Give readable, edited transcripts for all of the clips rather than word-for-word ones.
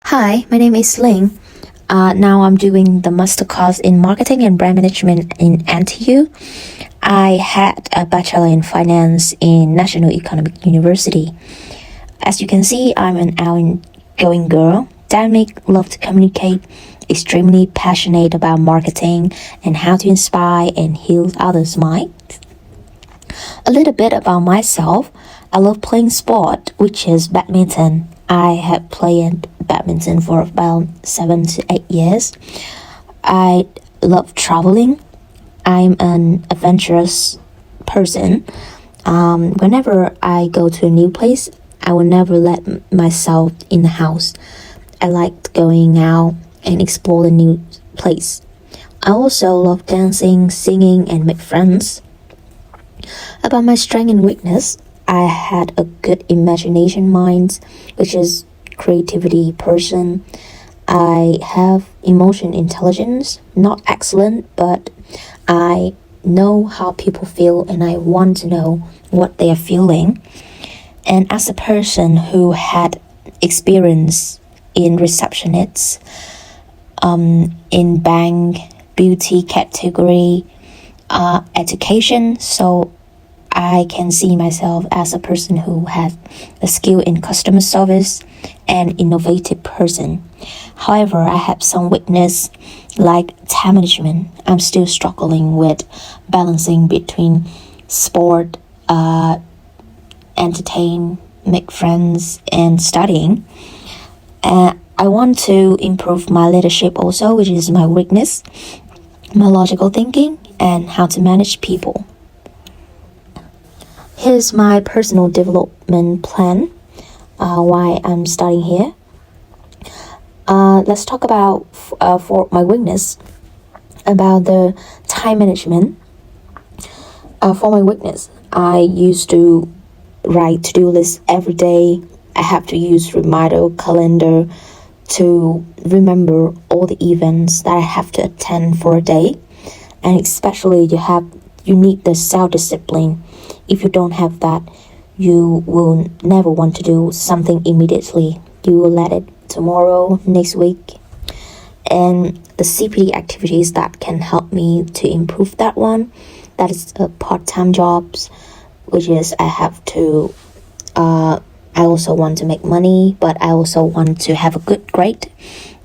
Hi, my name is Ling. Now I'm doing the master course in marketing and brand management in NTU. I had a bachelor in finance in National Economic University. As you can see, I'm an outgoing girl, dynamic, love to communicate, extremely passionate about marketing and how to inspire and heal others' minds. A little bit about myself. I love playing sport, which is badminton. I have played badminton for about 7 to 8 years. I love traveling. I'm an adventurous person. Whenever I go to a new place, I will never let myself in the house. I like going out and explore the new place. I also love dancing, singing, and make friends. About my strength and weakness, I had a good imagination mind, which is creativity person. I have emotion intelligence, not excellent, but I know how people feel and I want to know what they are feeling. And as a person who had experience in receptionists, in bank, beauty category, education, so I can see myself as a person who has a skill in customer service and innovative person. However, I have some weakness like time management. I'm still struggling with balancing between sport, entertain, make friends, and studying. I want to improve my leadership also, which is my weakness, my logical thinking, and how to manage people. Here's my personal development plan, why I'm studying here. Let's talk about for my weakness, about the time management. For my weakness, I used to write to-do lists every day. I have to use reminder calendar to remember all the events that I have to attend for a day. And especially you need the self-discipline. If you don't have that, you will never want to do something immediately. You will let it tomorrow, next week. And the CPD activities that can help me to improve that one, that is part-time jobs, which is I also want to make money, but I also want to have a good grade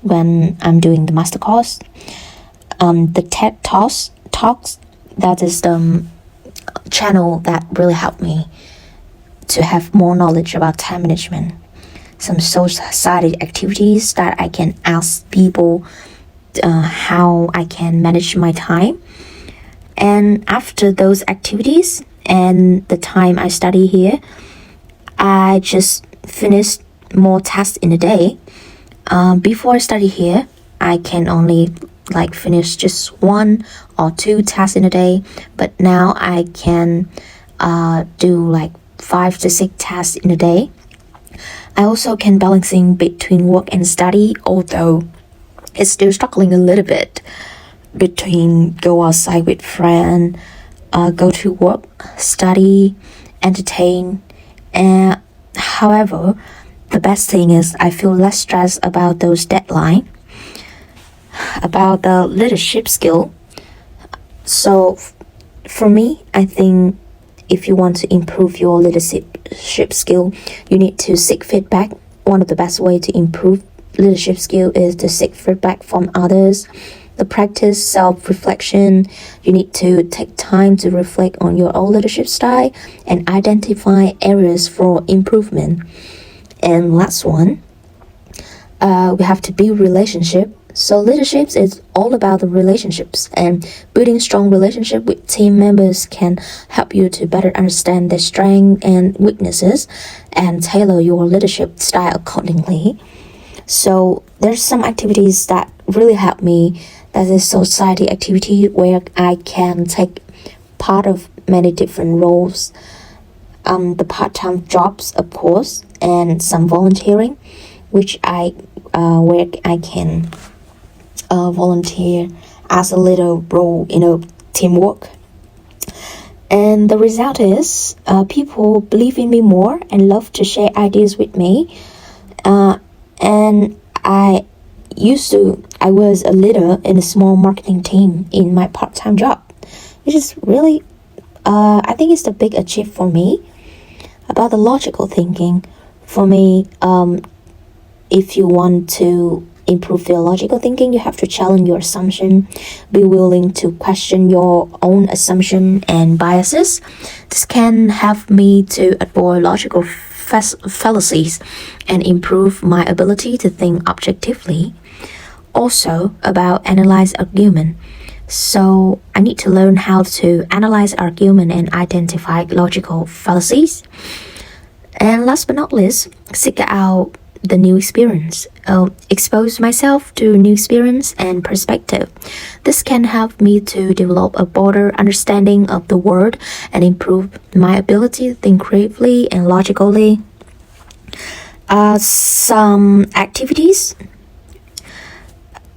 when I'm doing the master course. The TED Talks, that is the channel that really helped me to have more knowledge about time management. Some society activities that I can ask people how I can manage my time. And after those activities and the time I study here, I just finished more tasks in a day. Before I study here, I can only finish just 1 or 2 tasks in a day, but now I can do 5 to 6 tasks in a day. I also can balancing between work and study, although it's still struggling a little bit between go outside with friends, go to work, study, entertain. And however, the best thing is I feel less stressed about those deadlines. About the leadership skill. So for me, I think if you want to improve your leadership skill, you need to seek feedback. One of the best way to improve leadership skill is to seek feedback from others. The practice self-reflection. You need to take time to reflect on your own leadership style and identify areas for improvement. And last one, we have to build relationship. So leadership is all about the relationships, and building strong relationship with team members can help you to better understand their strengths and weaknesses and tailor your leadership style accordingly. So there's some activities that really help me. That is society activity where I can take part of many different roles. The part-time jobs, of course, and some volunteering, which where I can volunteer as a little role in teamwork. And the result is people believe in me more and love to share ideas with me. And I was a leader in a small marketing team in my part-time job, which is really, I think it's the big achievement for me. About the logical thinking, for me, if you want to improve your logical thinking, you have to challenge your assumption, be willing to question your own assumption and biases. This can help me to avoid logical fallacies and improve my ability to think objectively. Also, about analyze argument. So I need to learn how to analyze argument and identify logical fallacies. And last but not least, seek out the new experience. Expose myself to new experience and perspective. This can help me to develop a broader understanding of the world and improve my ability to think creatively and logically. Some activities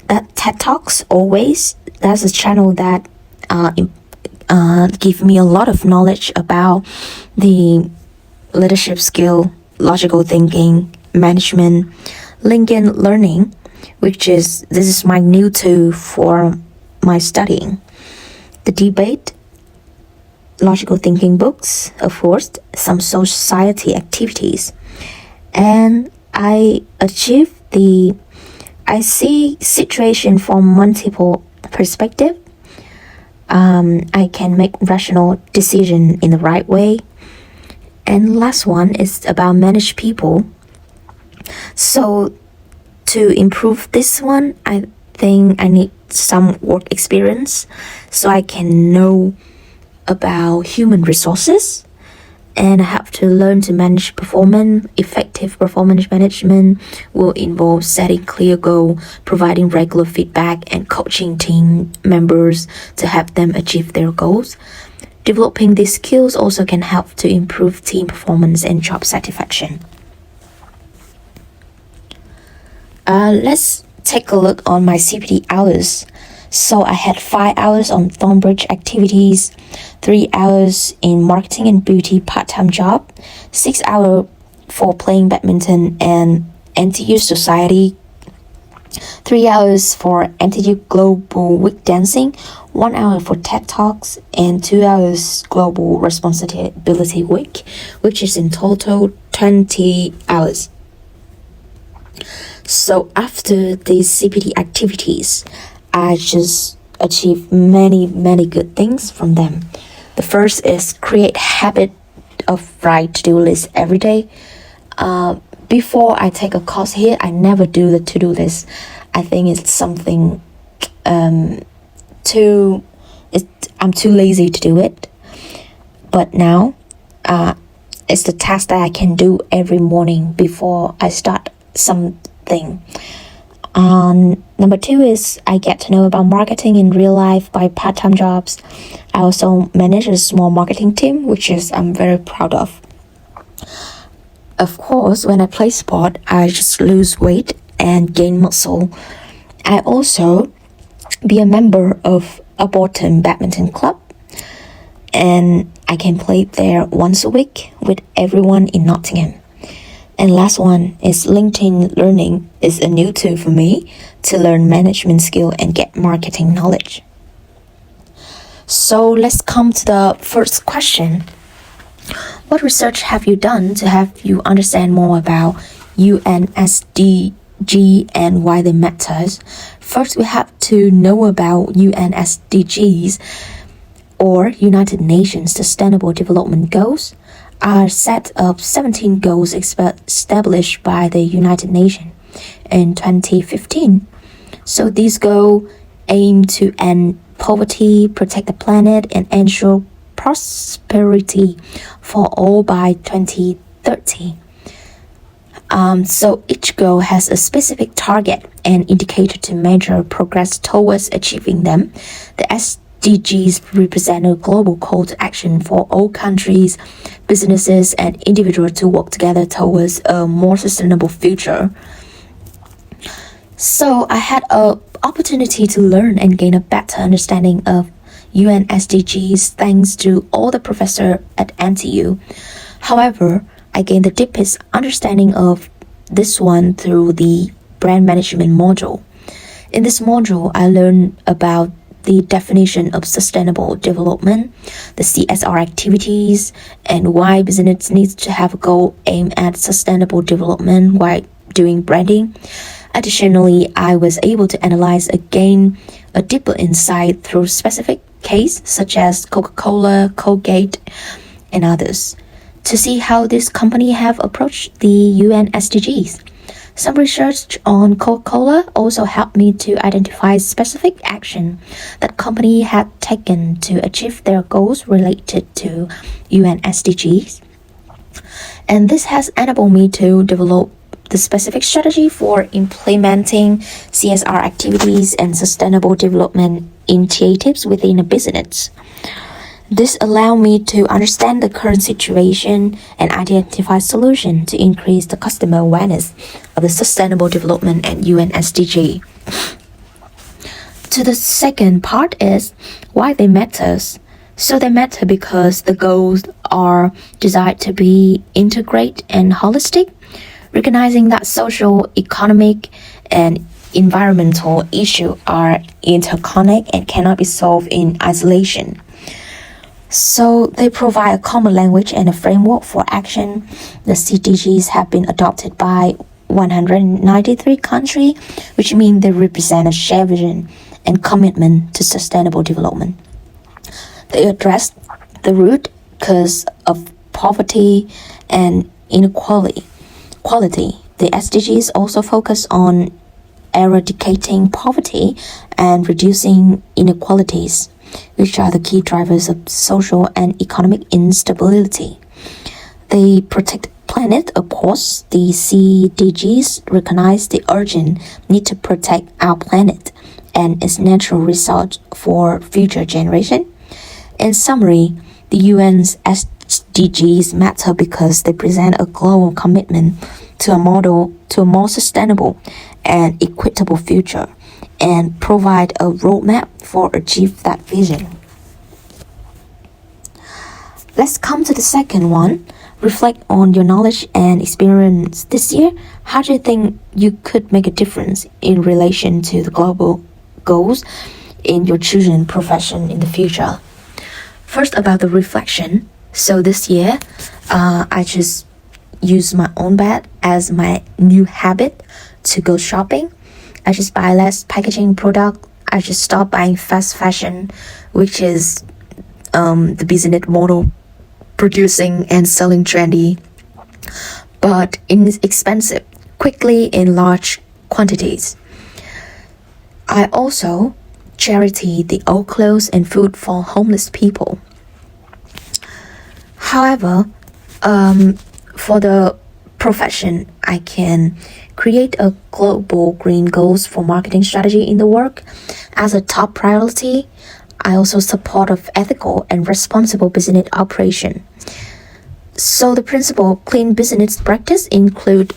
that TED Talks always. That's a channel that give me a lot of knowledge about the leadership skill, logical thinking, management, LinkedIn learning, this is my new tool for my studying. The debate, logical thinking books, of course, some society activities. And I see situation from multiple perspective. I can make rational decision in the right way. And last one is about manage people. So to improve this one, I think I need some work experience so I can know about human resources, and I have to learn to manage performance. Effective performance management will involve setting clear goals, providing regular feedback, and coaching team members to help them achieve their goals. Developing these skills also can help to improve team performance and job satisfaction. Let's take a look on my CPD hours. So I had 5 hours on Thornbridge activities, 3 hours in marketing and beauty part-time job, 6 hours for playing badminton and NTU society, 3 hours for NTU Global Week dancing, 1 hour for TED Talks, and 2 hours Global Responsibility Week, which is in total 20 hours. So after these CPD activities, I just achieved many good things from them. The first is create habit of write to-do list every day. Before I take a course here, I never do the to-do list. I think it's something I'm too lazy to do it. But now, it's the task that I can do every morning before I start something. Number 2 is I get to know about marketing in real life by part-time jobs. I also manage a small marketing team, which I'm very proud of. Of course, when I play sport, I just lose weight and gain muscle. I also be a member of a Bolton badminton club, and I can play there once a week with everyone in Nottingham. And last one is LinkedIn Learning is a new tool for me to learn management skill and get marketing knowledge. So let's come to the first question. What research have you done to help you understand more about UNSDG and why they matter? First, we have to know about UNSDGs, or United Nations Sustainable Development Goals, are a set of 17 goals established by the United Nations in 2015. So these goals aim to end poverty, protect the planet, and ensure prosperity for all by 2030. So each goal has a specific target and indicator to measure progress towards achieving them. The SDGs represent a global call to action for all countries, businesses, and individuals to work together towards a more sustainable future. So I had an opportunity to learn and gain a better understanding of UN SDGs thanks to all the professors at NTU. However, I gained the deepest understanding of this one through the brand management module. In this module, I learned about the definition of sustainable development, the CSR activities, and why business needs to have a goal aimed at sustainable development while doing branding. Additionally, I was able to analyze again a deeper insight through specific case such as Coca-Cola, Colgate, and others to see how this company have approached the UN SDGs. Some research on Coca-Cola also helped me to identify specific action that company had taken to achieve their goals related to UN SDGs. And this has enabled me to develop the specific strategy for implementing CSR activities and sustainable development initiatives within a business. This allowed me to understand the current situation and identify solutions to increase the customer awareness of the sustainable development and UN SDG. To the second part is why they matter. So they matter because the goals are designed to be integrated and holistic, recognizing that social, economic, and environmental issues are interconnected and cannot be solved in isolation. So they provide a common language and a framework for action. The CDGs have been adopted by 193 countries, which means they represent a shared vision and commitment to sustainable development. They address the root cause of poverty and inequality. The SDGs also focus on eradicating poverty and reducing inequalities, which are the key drivers of social and economic instability. They protect planet. Of course, the CDGs recognize the urgent need to protect our planet and its natural resource for future generation. In summary, the UN's SDGs matter because they present a global commitment to a more sustainable and equitable future and provide a roadmap for achieve that vision. Let's come to the second one. Reflect on your knowledge and experience this year. How do you think you could make a difference in relation to the global goals in your chosen profession in the future? First, about the reflection. So this year, I just use my own bed as my new habit to go shopping. I just buy less packaging product. I just stop buying fast fashion, which is the business model producing and selling trendy, but inexpensive, quickly in large quantities. I also charity the old clothes and food for homeless people. However, for the profession, I can create a global green goals for marketing strategy in the work. As a top priority, I also support of ethical and responsible business operation. So the principle of clean business practice include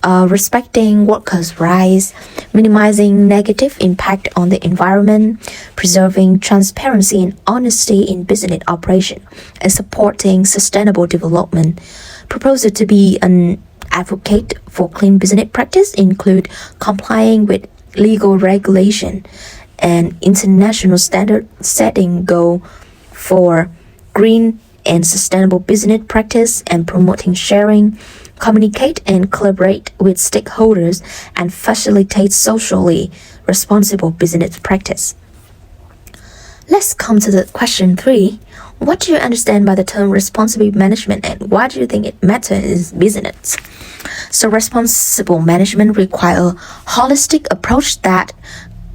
respecting workers' rights, minimizing negative impact on the environment, preserving transparency and honesty in business operation, and supporting sustainable development. Proposed to be an advocate for clean business practice include complying with legal regulation and international standard setting goal for green and sustainable business practice and promoting sharing, communicate and collaborate with stakeholders and facilitate socially responsible business practice. Let's come to the question 3. What do you understand by the term responsible management and why do you think it matters in business? So responsible management requires a holistic approach that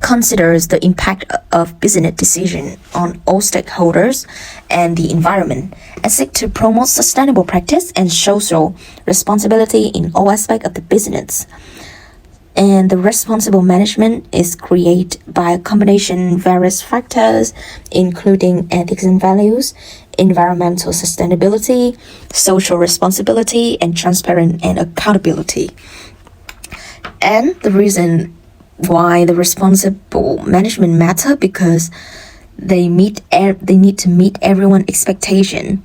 considers the impact of business decision on all stakeholders and the environment and seek to promote sustainable practice and social responsibility in all aspects of the business. And the responsible management is created by a combination of various factors, including ethics and values, environmental sustainability, social responsibility, and transparent and accountability. And the reason why the responsible management matter because they need to meet everyone's expectation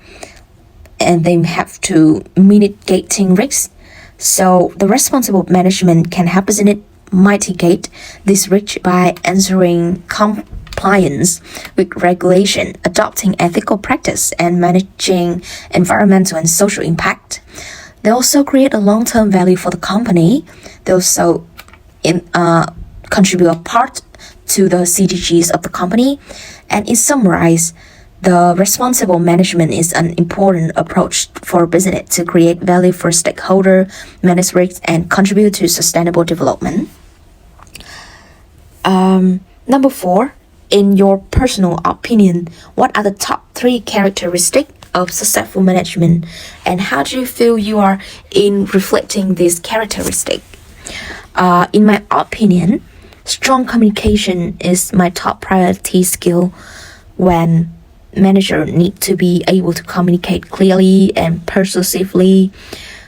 and they have to mitigating risks. So the responsible management can help business mitigate this risk by ensuring compliance with regulation, adopting ethical practice, and managing environmental and social impact. They also create a long-term value for the company. They also contribute a part to the CDGs of the company. And in summarize, the responsible management is an important approach for business to create value for stakeholders, manage risks, and contribute to sustainable development. Number 4, in your personal opinion, what are the top 3 characteristics of successful management, and how do you feel you are in reflecting these characteristics? In my opinion, strong communication is my top priority skill when managers need to be able to communicate clearly and persuasively.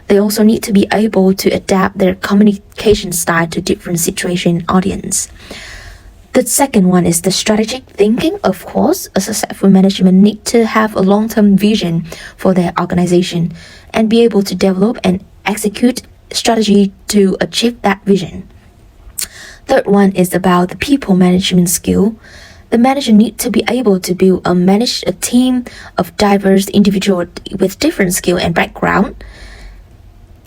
They also need to be able to adapt their communication style to different situation and audience. The second one is the strategic thinking. Of course, a successful management needs to have a long-term vision for their organization and be able to develop and execute strategy to achieve that vision. Third one is about the people management skill. The manager needs to be able to build and manage a team of diverse individuals with different skill and background.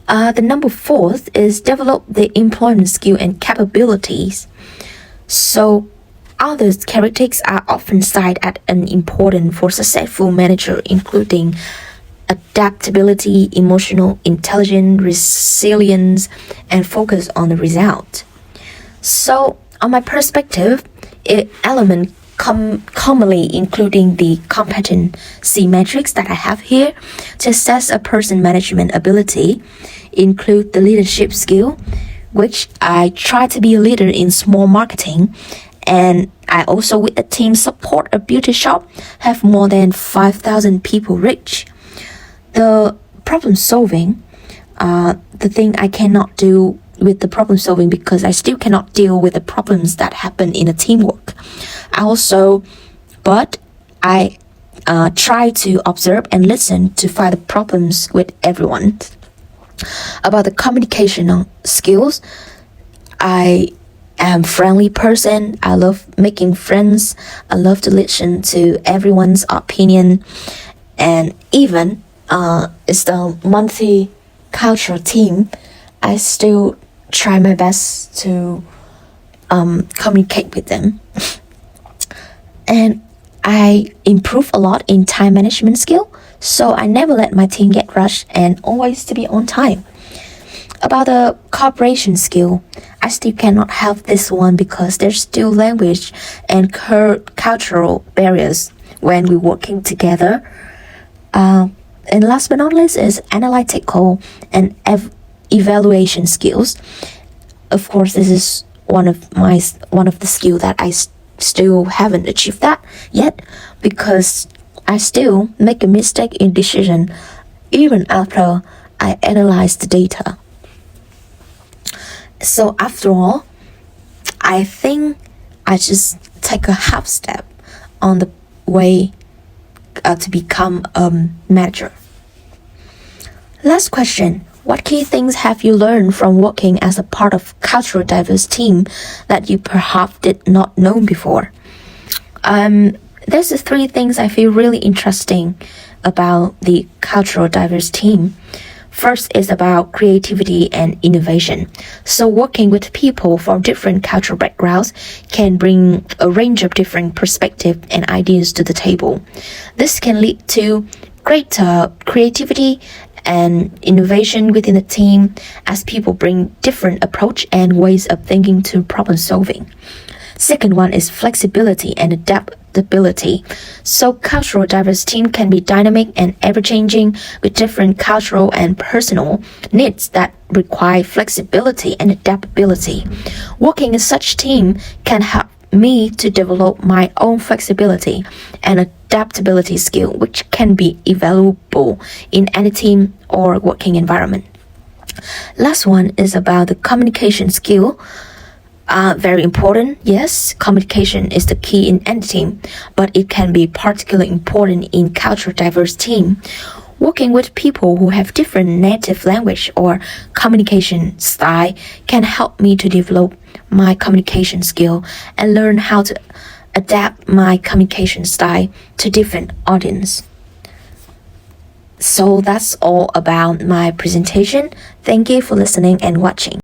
The number 4th is develop the employment skill and capabilities. So, other characteristics are often cited as an important for successful manager, including adaptability, emotional intelligence, resilience, and focus on the result. So, on my perspective, element commonly including the competency matrix that I have here to assess a person's management ability include the leadership skill, which I try to be a leader in small marketing, and I also with a team support a beauty shop have more than 5,000 people reach. The problem solving, the thing I cannot do with the problem solving because I still cannot deal with the problems that happen in a teamwork. But I try to observe and listen to find the problems with everyone. About the communication skills, I am friendly person. I love making friends. I love to listen to everyone's opinion, and even it's the multicultural team. I still try my best to communicate with them, and I improve a lot in time management skill. So I never let my team get rushed and always to be on time. About the cooperation skill, I still cannot have this one because there's still language and cultural barriers when we're working together. And last but not least is analytical and evaluation skills. Of course, this is one of the skill that I still haven't achieved that yet because I still make a mistake in decision even after I analyze the data. So after all, I think I just take a half step on the way to become a manager. Last question. What key things have you learned from working as a part of cultural diverse team that you perhaps did not know before? There's 3 things I feel really interesting about the cultural diverse team. First is about creativity and innovation. So working with people from different cultural backgrounds can bring a range of different perspectives and ideas to the table. This can lead to greater creativity and innovation within the team as people bring different approach and ways of thinking to problem solving. Second one is flexibility and adaptability. So cultural diverse team can be dynamic and ever-changing with different cultural and personal needs that require flexibility and adaptability. Working in such team can help me to develop my own flexibility and adaptability skill, which can be invaluable in any team or working environment. Last one is about the communication skill. Very important. Yes, communication is the key in any team, but it can be particularly important in cultural diverse team. Working with people who have different native language or communication style can help me to develop my communication skill and learn how to adapt my communication style to different audience. So that's all about my presentation. Thank you for listening and watching.